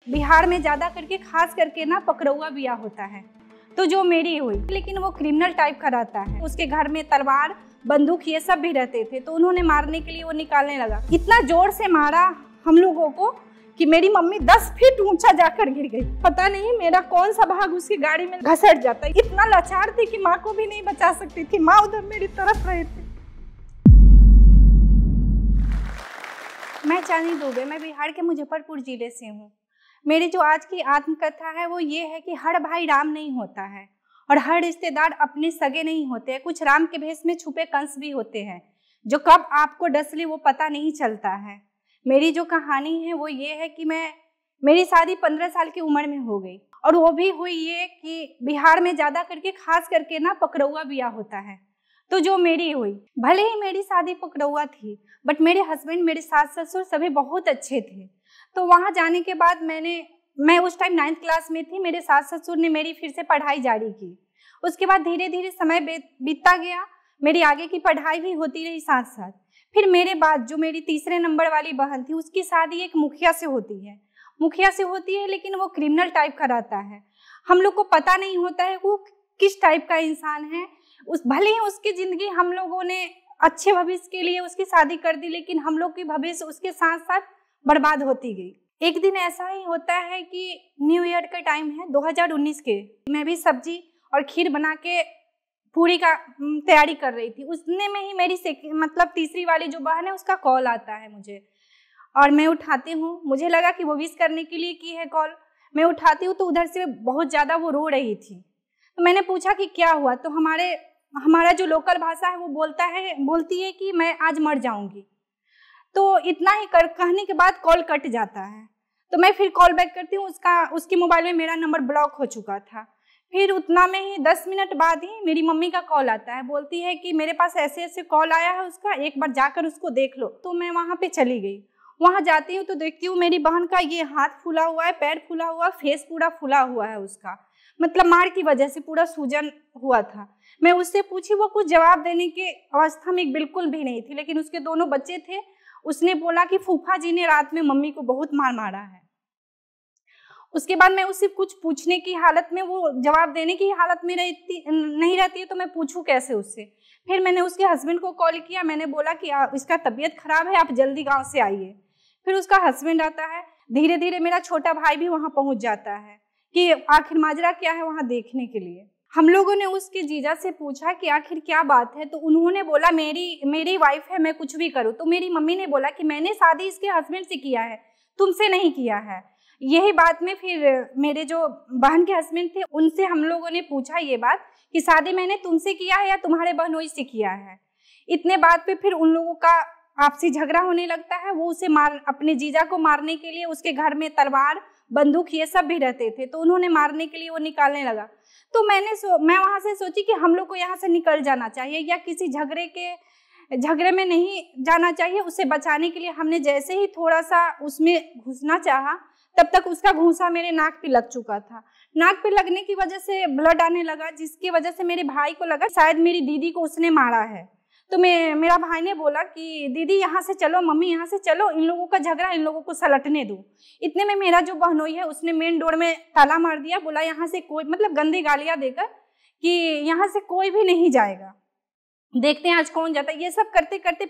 बिहार में ज़्यादा करके खास करके ना पकड़ौआ बिया होता है। तो जो मेरी हुई, लेकिन वो क्रिमिनल टाइप का रहता है। उसके घर में तलवार बंदूक ये सब भी रहते थे, तो उन्होंने मारने के लिए वो निकालने लगा। इतना जोर से मारा हम लोगों को कि मेरी मम्मी 10 फीट ऊंचा जाकर गिर गई। पता नहीं मेरा कौन सा भाग उसकी गाड़ी में घसट जाता। इतना लाचार थी कि माँ को भी नहीं बचा सकती थी। माँ उधर मेरी तरफ रहे थे। मैं चांदनी दुबे, मैं बिहार के मुजफ्फरपुर जिले से हूँ। मेरी जो आज की आत्मकथा है वो ये है कि हर भाई राम नहीं होता है और हर रिश्तेदार अपने सगे नहीं होते हैं। कुछ राम के भेष में छुपे कंस भी होते हैं जो कब आपको डस ले वो पता नहीं चलता है। मेरी जो कहानी है वो ये है कि मेरी शादी 15 साल की उम्र में हो गई और वो भी हुई ये कि बिहार में ज़्यादा करके खास करके ना पकड़ौआ बिया होता है। तो जो मेरी हुई, भले ही मेरी शादी पकड़ौआ थी बट मेरे हस्बैंड, मेरे सास ससुर सभी बहुत अच्छे थे। तो वहाँ जाने के बाद मैं उस टाइम 9th क्लास में थी। मेरे सास ससुर ने मेरी फिर से पढ़ाई जारी की। उसके बाद धीरे धीरे समय बीतता गया। मेरी आगे की पढ़ाई भी होती रही साथ साथ। फिर मेरे बाद जो मेरी तीसरे नंबर वाली बहन थी उसकी शादी एक मुखिया से होती है, लेकिन वो क्रिमिनल टाइप का रहता है। हम लोग को पता नहीं होता है वो किस टाइप का इंसान है। भले ही उसकी ज़िंदगी हम लोगों ने अच्छे भविष्य के लिए उसकी शादी कर दी, लेकिन हम लोग की भविष्य उसके साथ साथ बर्बाद होती गई। एक दिन ऐसा ही होता है कि न्यू ईयर का टाइम है 2019 के। मैं भी सब्जी और खीर बना के पूरी का तैयारी कर रही थी। उसने में ही मेरी तीसरी वाली जो बहन है उसका कॉल आता है मुझे और मैं उठाती हूँ। मुझे लगा कि वो विश करने के लिए की है कॉल। मैं उठाती हूँ तो उधर से बहुत ज़्यादा वो रो रही थी। तो मैंने पूछा कि क्या हुआ। तो हमारा जो लोकल भाषा है वो बोलती है कि मैं आज मर जाऊंगी। तो इतना ही कहने के बाद कॉल कट जाता है। तो मैं फिर कॉल बैक करती हूँ। उसके मोबाइल में मेरा नंबर ब्लॉक हो चुका था। फिर उतना में ही 10 मिनट बाद ही मेरी मम्मी का कॉल आता है। बोलती है कि मेरे पास ऐसे ऐसे कॉल आया है उसका, एक बार जाकर उसको देख लो। तो मैं वहाँ पे चली गई। वहाँ जाती हूँ तो देखती हूँ मेरी बहन का ये हाथ फूला हुआ है, पैर फूला हुआ, फेस पूरा फूला हुआ है उसका, मतलब मार की वजह से पूरा सूजन हुआ था। मैं उससे पूछी, वो कुछ जवाब देने की अवस्था में बिल्कुल भी नहीं थी, लेकिन उसके दोनों बच्चे थे। उसने बोला कि फूफा जी ने रात में मम्मी को बहुत मारा है। उसके बाद मैं उससे कुछ पूछने की हालत में, वो जवाब देने की हालत में नहीं रहती है, तो मैं पूछूं कैसे उससे। फिर मैंने उसके हस्बैंड को कॉल किया। मैंने बोला कि इसका तबीयत खराब है, आप जल्दी गाँव से आइए। फिर उसका हस्बैंड आता है। धीरे धीरे मेरा छोटा भाई भी वहाँ पहुँच जाता है कि आखिर माजरा क्या है वहाँ देखने के लिए। हम लोगों ने उसके जीजा से पूछा कि आखिर क्या बात है। तो उन्होंने बोला मेरी वाइफ है, मैं कुछ भी करूँ। तो मेरी मम्मी ने बोला कि मैंने शादी इसके हस्बैंड से किया है, तुमसे नहीं किया है। यही बात में फिर मेरे जो बहन के हस्बैंड थे उनसे हम लोगों ने पूछा ये बात कि शादी मैंने तुमसे किया है या तुम्हारे बहनोई से किया है। इतने बात पे फिर उन लोगों का आपसी झगड़ा होने लगता है। वो उसे अपने जीजा को मारने के लिए, उसके घर में तलवार बंदूक ये सब भी रहते थे, तो उन्होंने मारने के लिए वो निकालने लगा। तो मैं वहाँ से सोची कि हम लोग को यहाँ से निकल जाना चाहिए या किसी झगड़े में नहीं जाना चाहिए। उसे बचाने के लिए हमने जैसे ही थोड़ा सा उसमें घुसना चाहा, तब तक उसका घूंसा मेरे नाक पे लग चुका था। नाक पे लगने की वजह से ब्लड आने लगा, जिसकी वजह से मेरे भाई को लगा शायद मेरी दीदी को उसने मारा है। तो मेरा भाई ने बोला कि दीदी यहाँ से चलो, मम्मी यहाँ से चलो, इन लोगों का झगड़ा इन लोगों को सलटने दो। इतने में मेरा जो बहनोई है उसने मेन डोर में ताला मार दिया। बोला यहाँ से कोई, मतलब गंदी गालियाँ देकर कि यहाँ से कोई भी नहीं जाएगा, देखते हैं आज कौन जाता है। ये सब करते करते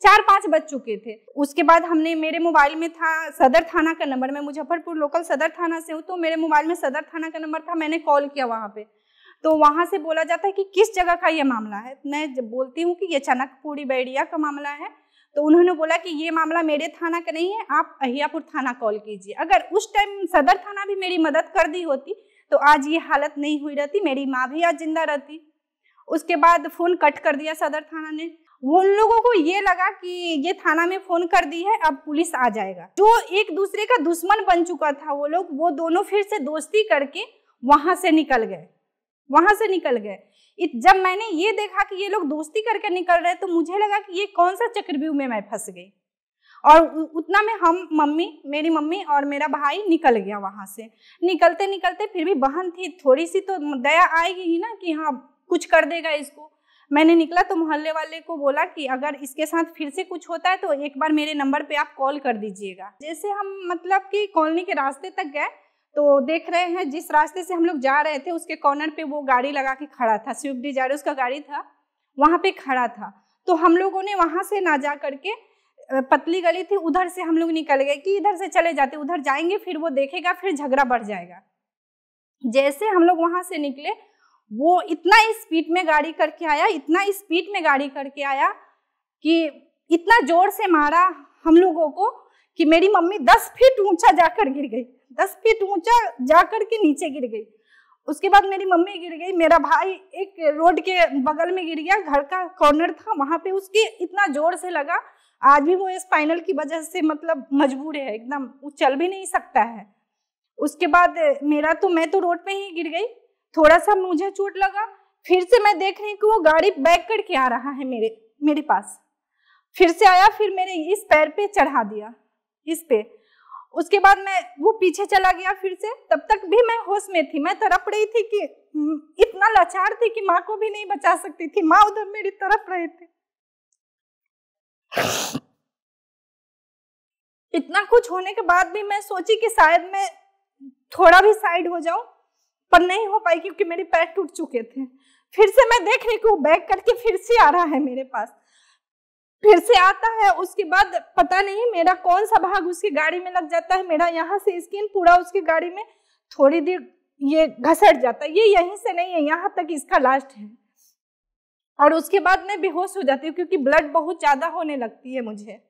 4-5 बज चुके थे। उसके बाद मेरे मोबाइल में था सदर थाना का नंबर। मैं मुजफ्फरपुर लोकल सदर थाना से हूँ, तो मेरे मोबाइल में सदर थाना का नंबर था। मैंने कॉल किया वहाँ पे, तो वहाँ से बोला जाता है कि किस जगह का ये मामला है। मैं जब बोलती हूँ कि ये चनकपुरी बैरिया का मामला है, तो उन्होंने बोला कि ये मामला मेरे थाना का नहीं है, आप अहियापुर थाना कॉल कीजिए। अगर उस टाइम सदर थाना भी मेरी मदद कर दी होती तो आज ये हालत नहीं हुई रहती, मेरी माँ भी आज जिंदा रहती। उसके बाद फ़ोन कट कर दिया सदर थाना ने। वो उन लोगों को ये लगा कि ये थाना में फ़ोन कर दी है, अब पुलिस आ जाएगा। जो एक दूसरे का दुश्मन बन चुका था वो दोनों फिर से दोस्ती करके वहाँ से निकल गए। जब मैंने ये देखा कि ये लोग दोस्ती करके निकल रहे, तो मुझे लगा कि ये कौन सा चक्रव्यूह में मैं फंस गई। और उतना में मेरी मम्मी और मेरा भाई निकल गया वहाँ से। निकलते फिर भी बहन थी, थोड़ी सी तो दया आएगी ही ना कि हाँ कुछ कर देगा इसको। मैंने निकला तो मोहल्ले वाले को बोला कि अगर इसके साथ फिर से कुछ होता है तो एक बार मेरे नंबर पे आप कॉल कर दीजिएगा। जैसे हम मतलब कि कॉलोनी के रास्ते तक गए तो देख रहे हैं जिस रास्ते से हम लोग जा रहे थे उसके कॉर्नर पे वो गाड़ी लगा के खड़ा था, स्विफ्ट डिजायर उसका गाड़ी था, वहाँ पे खड़ा था। तो हम लोगों ने वहाँ से ना जा करके, पतली गली थी उधर से हम लोग निकल गए कि इधर से चले जाते, उधर जाएंगे फिर वो देखेगा फिर झगड़ा बढ़ जाएगा। जैसे हम लोग वहाँ से निकले वो इतना स्पीड में गाड़ी करके आया, इतना स्पीड में गाड़ी करके आया कि इतना जोर से मारा हम लोगों को कि मेरी मम्मी 10 फीट ऊंचा जाकर गिर गई, 10 फीट ऊंचा जाकर के नीचे गिर गई। उसके बाद मेरी मम्मी गिर गई, मेरा भाई एक रोड के बगल में गिर गया, घर का कॉर्नर था वहाँ पे, उसके इतना जोर से लगा, आज भी वो स्पाइनल की वजह से मतलब मजबूर है, एकदम वो चल भी नहीं सकता है। उसके बाद मैं तो रोड पे ही गिर गई, थोड़ा सा मुझे चोट लगा, फिर से मैं देख रही कि वो गाड़ी बैक करके आ रहा है मेरे पास, फिर से आया, फिर मेरे इस पैर पे चढ़ा दिया, इस पे। उसके बाद वो पीछे चला गया फिर से, तब तक भी मैं होश में थी, मैं तड़प रही थी कि इतना लाचार थी कि माँ को भी नहीं बचा सकती थी, माँ उधर मेरी तरफ रहे थे। इतना कुछ होने के बाद भी मैं सोची कि शायद मैं थोड़ा भी साइड हो जाऊं, पर नहीं हो पाई क्योंकि मेरे पैर टूट चुके थे। फिर से मैं देख रही कि वो बैक करके फिर से आ रहा है मेरे पास, फिर से आता है। उसके बाद पता नहीं मेरा कौन सा भाग उसकी गाड़ी में लग जाता है, मेरा यहाँ से स्किन पूरा उसकी गाड़ी में थोड़ी देर ये घसट जाता है, ये यहीं से नहीं है, यहाँ तक इसका लास्ट है। और उसके बाद मैं बेहोश हो जाती हूँ क्योंकि ब्लड बहुत ज्यादा होने लगती है मुझे।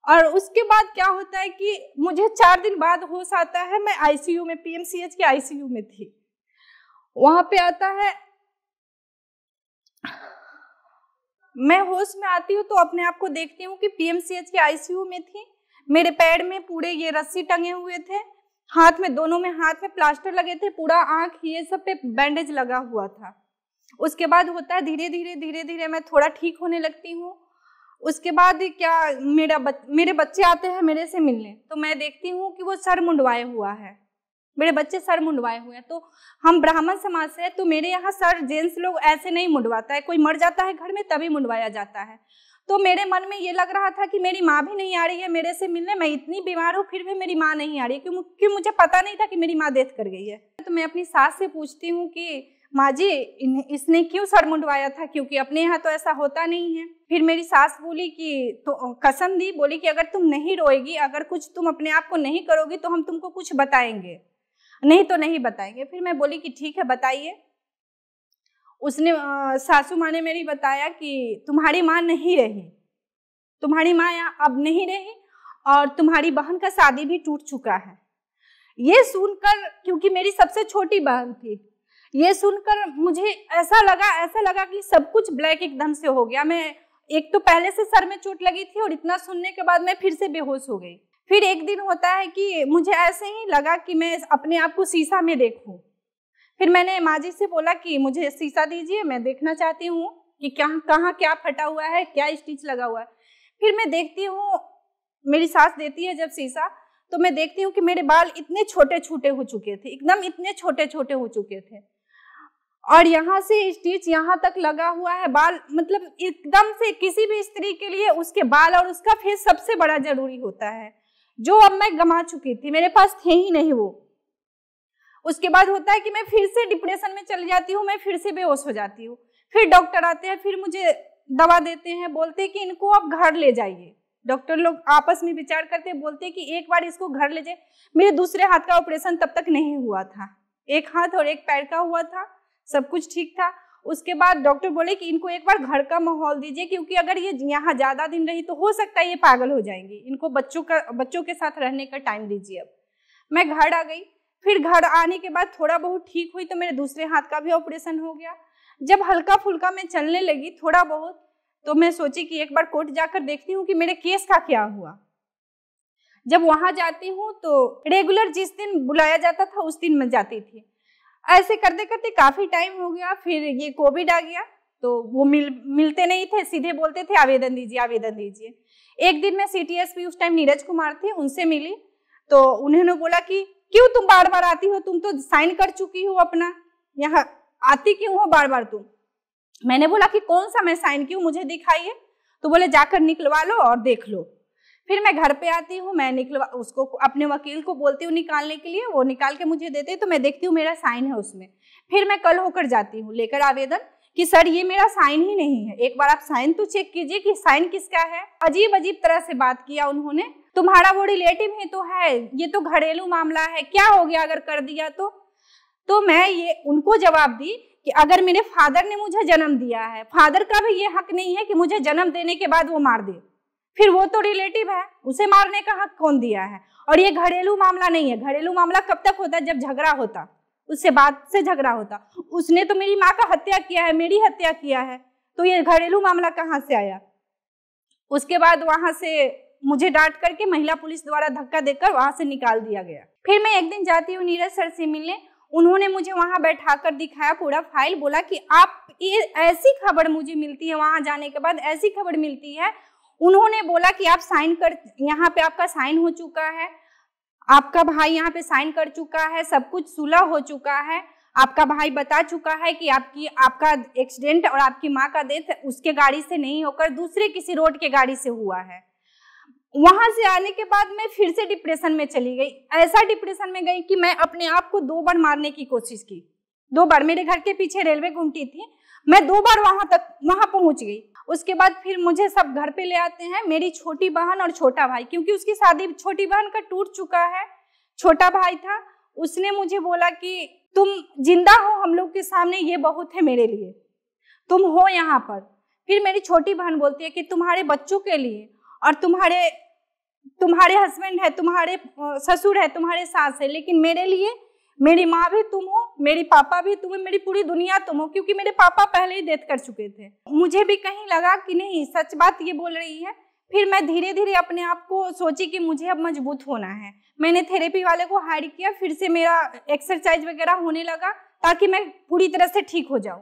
और उसके बाद क्या होता है कि मुझे 4 दिन बाद होश आता है, मैं आईसीयू में, पीएमसीएच के आईसीयू में थी। वहां पे आता है, मैं होश में आती हूँ तो अपने आप को देखती हूँ कि पीएमसीएच के आईसीयू में थी। मेरे पैर में पूरे ये रस्सी टंगे हुए थे, हाथ में, दोनों में हाथ में प्लास्टर लगे थे, पूरा आंख ये सब पे बैंडेज लगा हुआ था। उसके बाद होता है धीरे धीरे मैं थोड़ा ठीक होने लगती हूँ। उसके बाद क्या, मेरे बच्चे आते हैं मेरे से मिलने, तो मैं देखती हूँ कि वो सर मुंडवाए हुआ है, मेरे बच्चे सर मुंडवाए हुए हैं। तो हम ब्राह्मण समाज से है तो मेरे यहाँ सर जेंट्स लोग ऐसे नहीं मुंडवाता है, कोई मर जाता है घर में तभी मुंडवाया जाता है। तो मेरे मन में ये लग रहा था कि मेरी माँ भी नहीं आ रही है मेरे से मिलने, मैं इतनी बीमार हूँ फिर भी मेरी माँ नहीं आ रही है, क्योंकि मुझे पता नहीं था कि मेरी माँ डेथ कर गई है। तो मैं अपनी सास से पूछती हूँ कि माँ जी इसने क्यों सर मुंडवाया था, क्योंकि अपने यहाँ तो ऐसा होता नहीं है। फिर मेरी सास बोली कि तो कसम दी, बोली कि अगर तुम नहीं रोएगी, अगर कुछ तुम अपने आप को नहीं करोगी तो हम तुमको कुछ बताएंगे, नहीं तो नहीं बताएंगे। फिर मैं बोली कि ठीक है बताइए। उसने सासू माँ ने मेरी बताया कि तुम्हारी माँ नहीं रही, तुम्हारी माँ यहाँ अब नहीं रही और तुम्हारी बहन का शादी भी टूट चुका है। ये सुनकर, क्योंकि मेरी सबसे छोटी बहन थी, ये सुनकर मुझे ऐसा लगा कि सब कुछ ब्लैक एकदम से हो गया। मैं एक तो पहले से सर में चोट लगी थी और इतना सुनने के बाद मैं फिर से बेहोश हो गई। फिर एक दिन होता है कि मुझे ऐसे ही लगा कि मैं अपने आप को शीशा में देखूं। फिर मैंने माँ जी से बोला कि मुझे शीशा दीजिए, मैं देखना चाहती हूँ कि कहाँ क्या फटा हुआ है, क्या स्टिच लगा हुआ है। फिर मैं देखती हूँ, मेरी सास देती है जब शीशा, तो मैं देखती हूँ कि मेरे बाल इतने छोटे छोटे हो चुके थे, एकदम इतने छोटे छोटे हो चुके थे, और यहाँ से स्टिच यहाँ तक लगा हुआ है। बाल मतलब एकदम से, किसी भी स्त्री के लिए उसके बाल और उसका फेस सबसे बड़ा जरूरी होता है, जो अब मैं गंवा चुकी थी, मेरे पास थे ही नहीं वो। उसके बाद होता है कि मैं फिर से डिप्रेशन में चली जाती हूँ, मैं फिर से बेहोश हो जाती हूँ। फिर डॉक्टर आते हैं, फिर मुझे दवा देते हैं, बोलते हैं कि इनको आप घर ले जाइए। डॉक्टर लोग आपस में विचार करते हैं, बोलते हैं कि एक बार इसको घर ले जाए। मेरे दूसरे हाथ का ऑपरेशन तब तक नहीं हुआ था, एक हाथ और एक पैर का हुआ था, सब कुछ ठीक था। उसके बाद डॉक्टर बोले कि इनको एक बार घर का माहौल दीजिए, क्योंकि अगर ये यहाँ ज्यादा दिन रही तो हो सकता है ये पागल हो जाएंगी, इनको बच्चों के साथ रहने का टाइम दीजिए। अब मैं घर आ गई। फिर घर आने के बाद थोड़ा बहुत ठीक हुई तो मेरे दूसरे हाथ का भी ऑपरेशन हो गया। जब हल्का फुल्का मैं चलने लगी थोड़ा बहुत, तो मैं सोची कि एक बार कोर्ट जाकर देखती हूँ कि मेरे केस का क्या हुआ। जब वहां जाती हूँ तो रेगुलर जिस दिन बुलाया जाता था उस दिन मैं जाती थी। ऐसे करते करते काफी टाइम हो गया। फिर ये कोविड आ गया तो वो मिलते नहीं थे, सीधे बोलते थे आवेदन दीजिए आवेदन दीजिए। एक दिन मैं CTSP उस टाइम नीरज कुमार थे, उनसे मिली तो उन्होंने बोला कि क्यों तुम बार बार आती हो, तुम तो साइन कर चुकी हो अपना, यहाँ आती क्यों हो बार बार तुम। मैंने बोला कि कौन सा मैं साइन की हूँ, मुझे दिखाइए। तो बोले जाकर निकलवा लो और देख लो। फिर मैं घर पे आती हूँ, मैं उसको अपने वकील को बोलती हूँ निकालने के लिए, वो निकाल के मुझे देते, तो मैं देखती हूँ मेरा साइन है उसमें। फिर मैं कल होकर जाती हूँ लेकर आवेदन कि सर ये मेरा साइन ही नहीं है, एक बार आप साइन तो चेक कीजिए कि साइन किसका है। अजीब अजीब तरह से बात किया उन्होंने, तुम्हारा वो रिलेटिव ही तो है, ये तो घरेलू मामला है, क्या हो गया अगर कर दिया तो मैं ये उनको जवाब दी कि अगर मेरे फादर ने मुझे जन्म दिया है, फादर का भी ये हक नहीं है कि मुझे जन्म देने के बाद वो मार दे, फिर वो तो रिलेटिव है, उसे मारने का हक कौन दिया है। और ये घरेलू मामला नहीं है, घरेलू मामला कब तक होता है, जब झगड़ा होता, उससे बात से झगड़ा होता। उसने तो मेरी माँ का हत्या किया है, मेरी हत्या किया है, तो ये घरेलू मामला कहाँ से आया। उसके बाद वहां से मुझे डांट करके महिला पुलिस द्वारा धक्का देकर वहां से निकाल दिया गया। फिर मैं एक दिन जाती हूँ नीरज सर से मिलने, उन्होंने मुझे वहां बैठाकर दिखाया पूरा फाइल, बोला कि आप ये ऐसी खबर मुझे मिलती है, वहां जाने के बाद ऐसी खबर मिलती है, उन्होंने बोला कि आप साइन कर, यहाँ पे आपका साइन हो चुका है, आपका भाई यहाँ पे साइन कर चुका है, सब कुछ सुलह हो चुका है, आपका भाई बता चुका है कि आपका एक्सीडेंट और आपकी माँ का डेथ उसके गाड़ी से नहीं होकर दूसरे किसी रोड के गाड़ी से हुआ है। वहां से आने के बाद मैं फिर से डिप्रेशन में चली गई, ऐसा डिप्रेशन में गई कि मैं अपने आप को 2 बार मारने की कोशिश की। 2 बार, मेरे घर के पीछे रेलवे गुमटी थी, मैं 2 बार वहां पहुंच गई। उसके बाद फिर मुझे सब घर पे ले आते हैं, मेरी छोटी बहन और छोटा भाई, क्योंकि उसकी शादी छोटी बहन का टूट चुका है, छोटा भाई था, उसने मुझे बोला कि तुम जिंदा हो हम लोग के सामने, ये बहुत है मेरे लिए, तुम हो यहाँ पर। फिर मेरी छोटी बहन बोलती है कि तुम्हारे बच्चों के लिए, और तुम्हारे हस्बैंड है, तुम्हारे ससुर है, तुम्हारे सास है, लेकिन मेरे लिए मेरी माँ भी तुम हो, मेरी पापा भी तुम हो, मेरी पूरी दुनिया तुम हो, क्योंकि मेरे पापा पहले ही डेथ कर चुके थे। मुझे भी कहीं लगा कि नहीं सच बात ये बोल रही है। फिर मैं धीरे धीरे अपने आप को सोची कि मुझे अब मजबूत होना है। मैंने थेरेपी वाले को हायर किया, फिर से मेरा एक्सरसाइज वगैरह होने लगा ताकि मैं पूरी तरह से ठीक हो जाऊँ।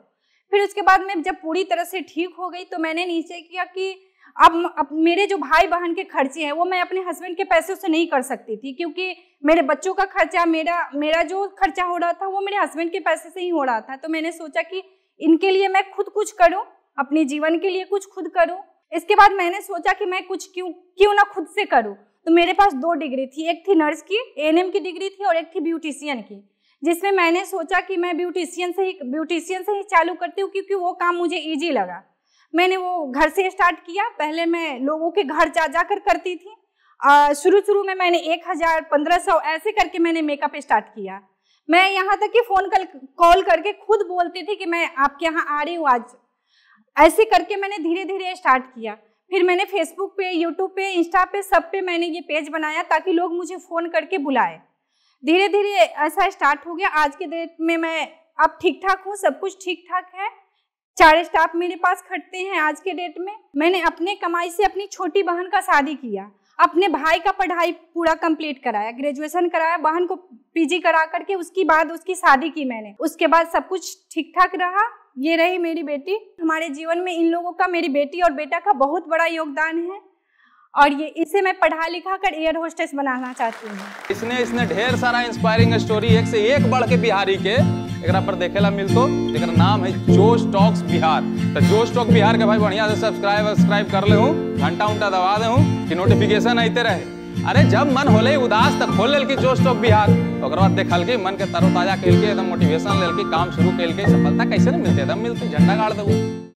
फिर उसके बाद मैं जब पूरी तरह से ठीक हो गई तो मैंने नीचे किया कि अब मेरे जो भाई बहन के खर्चे हैं वो मैं अपने हस्बैंड के पैसों से नहीं कर सकती थी, क्योंकि मेरे बच्चों का खर्चा, मेरा जो खर्चा हो रहा था वो मेरे हस्बैंड के पैसे से ही हो रहा था। तो मैंने सोचा कि इनके लिए मैं खुद कुछ करूं, अपने जीवन के लिए कुछ खुद करूं। इसके बाद मैंने सोचा कि मैं कुछ क्यों ना खुद से करूं। तो मेरे पास 2 डिग्री थी, एक थी नर्स की, ANM की डिग्री थी, और एक थी ब्यूटिशियन की, जिसमें मैंने सोचा कि मैं ब्यूटिशियन से ही चालू करती हूँ, क्योंकि वो काम मुझे ईजी लगा। मैंने वो घर से स्टार्ट किया। पहले मैं लोगों के घर जाकर करती थी। शुरू में मैंने 1000, 1500 ऐसे करके मैंने मेकअप स्टार्ट किया। मैं यहाँ तक कि फोन कॉल करके खुद बोलती थी कि मैं आपके यहाँ आ रही हूँ आज। ऐसे करके मैंने धीरे धीरे स्टार्ट किया। फिर मैंने फेसबुक पे, यूट्यूब पे, इंस्टा पे, सब पे मैंने ये पेज बनाया ताकि लोग मुझे फ़ोन करके बुलाए। धीरे धीरे ऐसा स्टार्ट हो गया। आज के डेट में मैं अब ठीक ठाक हूँ, सब कुछ ठीक ठाक है। 4 स्टाफ मेरे पास खटते हैं आज के डेट में। मैंने अपने कमाई से अपनी छोटी बहन का शादी किया, अपने भाई का पढ़ाई पूरा कंप्लीट कराया, ग्रेजुएशन कराया, बहन को PG करा करके उसके बाद उसकी शादी की मैंने। उसके बाद सब कुछ ठीक ठाक रहा। ये रही मेरी बेटी। हमारे जीवन में इन लोगों का, मेरी बेटी और बेटा का बहुत बड़ा योगदान है, और ये इसे मैं पढ़ा लिखा कर एयर होस्टेस बनाना चाहती हूँ। इसने ढेर सारा इंस्पायरिंग स्टोरी एक से एक बढ़ के बिहारी के एकरा पर देखेला मिलतो। जेकर नाम है जोश टॉक्स बिहार। तो जोश टॉक बिहार के भाई बढ़िया से सब्सक्राइब कर ले हूँ, घंटा दबा दे हूँ कि नोटिफिकेशन आते रहे। अरे जब मन होले उदास तक खोल लेल की जोश टॉक बिहार, तो बाद देखल के मन के तरोताजा कैल के एकदम मोटिवेशन लेल के काम शुरू कैल के सफलता कैसे नहीं मिलते, एकदम मिलते झंडा गाड़ देबू।